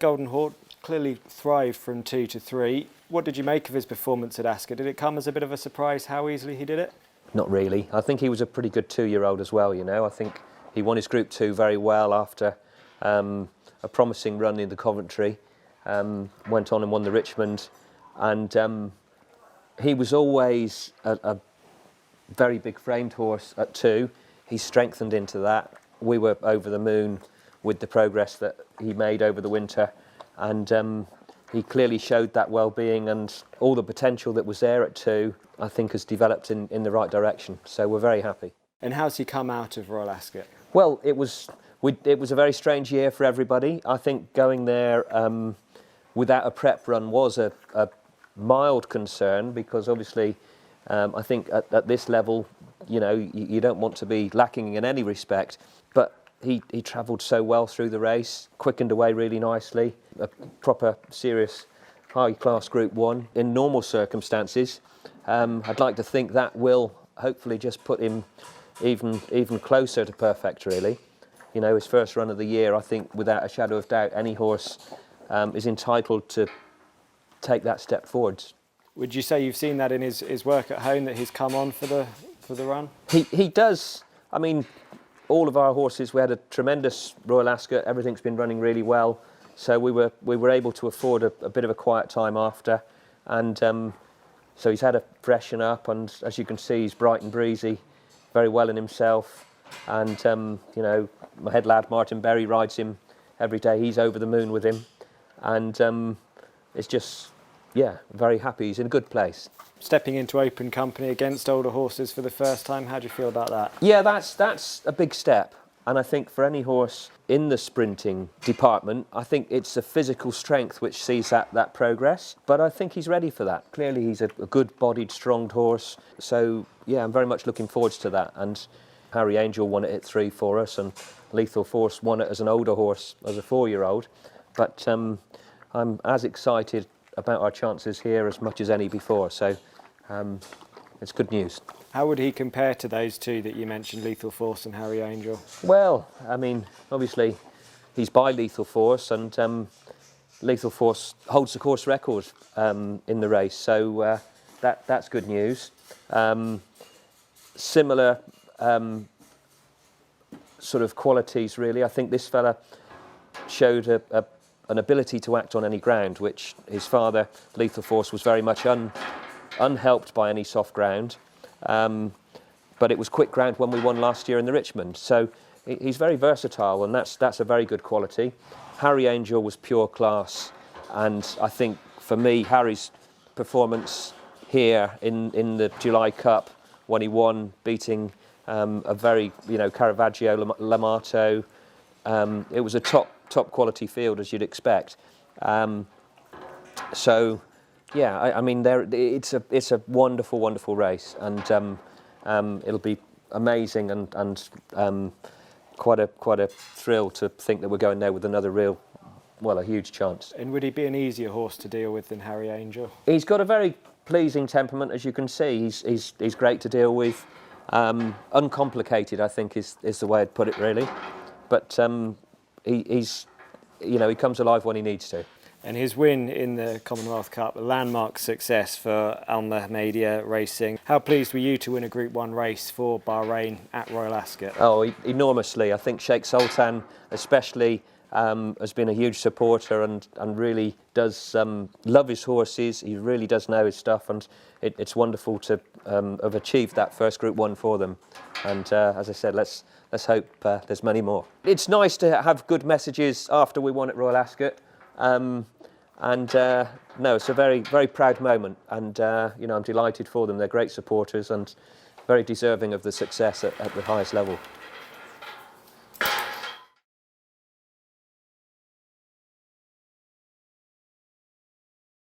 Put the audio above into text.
Golden Horde clearly thrived from 2 to 3. What did you make of his performance at Ascot? Did it come as a bit of a surprise how easily he did it? Not really. I think he was a pretty good 2-year-old as well, you know. I think he won his Group 2 very well after a promising run in the Coventry. Went on and won the Richmond. And he was always a very big framed horse at 2. He strengthened into that. We were over the moon with the progress that he made over the winter. And he clearly showed that well-being, and all the potential that was there at 2, I think, has developed in the right direction. So we're very happy. And how's he come out of Royal Ascot? Well, it was a very strange year for everybody. I think going there without a prep run was a mild concern, because obviously I think at this level, you know, you don't want to be lacking in any respect. But he travelled so well through the race, quickened away really nicely, a proper, serious, high-class Group 1 in normal circumstances. I'd like to think that will hopefully just put him even closer to perfect, really. You know, his first run of the year, I think, without a shadow of doubt, any horse is entitled to take that step forwards. Would you say you've seen that in his work at home, that he's come on for the run? He does. I mean, all of our horses, we had a tremendous Royal Ascot. Everything's been running really well, so we were able to afford a bit of a quiet time after, and so he's had to freshen up. And as you can see, he's bright and breezy, very well in himself. And you know, my head lad Martin Berry rides him every day. He's over the moon with him, and it's just, yeah, very happy. He's in a good place. Stepping into open company against older horses for the first time, how do you feel about that? Yeah, that's a big step. And I think for any horse in the sprinting department, I think it's the physical strength which sees that progress. But I think he's ready for that. Clearly he's a good-bodied, strong horse. So, yeah, I'm very much looking forward to that. And Harry Angel won it at 3 for us, and Lethal Force won it as an older horse, as a 4-year-old. But I'm as excited about our chances here as much as any before. So it's good news. How would he compare to those two that you mentioned, Lethal Force and Harry Angel? Well, I mean, obviously he's by Lethal Force, and Lethal Force holds the course record in the race, so that's good news. Similar sort of qualities, really. I think this fella showed an ability to act on any ground, which his father, Lethal Force, was very much unhelped by any soft ground. But it was quick ground when we won last year in the Richmond. So he's very versatile, and that's a very good quality. Harry Angel was pure class, and I think for me, Harry's performance here in the July Cup, when he won, beating a very, you know, Caravaggio, Lamato, it was a top quality field, as you'd expect. So yeah, I mean, it's a wonderful, wonderful race, and it'll be amazing and quite a thrill to think that we're going there with another a huge chance. And would he be an easier horse to deal with than Harry Angel? He's got a very pleasing temperament, as you can see. He's great to deal with. Uncomplicated, I think, is the way I'd put it, really. But he's, you know, he comes alive when he needs to. And his win in the Commonwealth Cup, a landmark success for Mohamediya Racing. How pleased were you to win a Group 1 race for Bahrain at Royal Ascot? Oh, enormously. I think Sheikh Sultan especially has been a huge supporter and really does love his horses. He really does know his stuff, and it's wonderful to have achieved that first Group 1 for them. And as I said, let's hope there's many more. It's nice to have good messages after we won at Royal Ascot. No, it's a very, very proud moment, and you know, I'm delighted for them. They're great supporters and very deserving of the success at the highest level.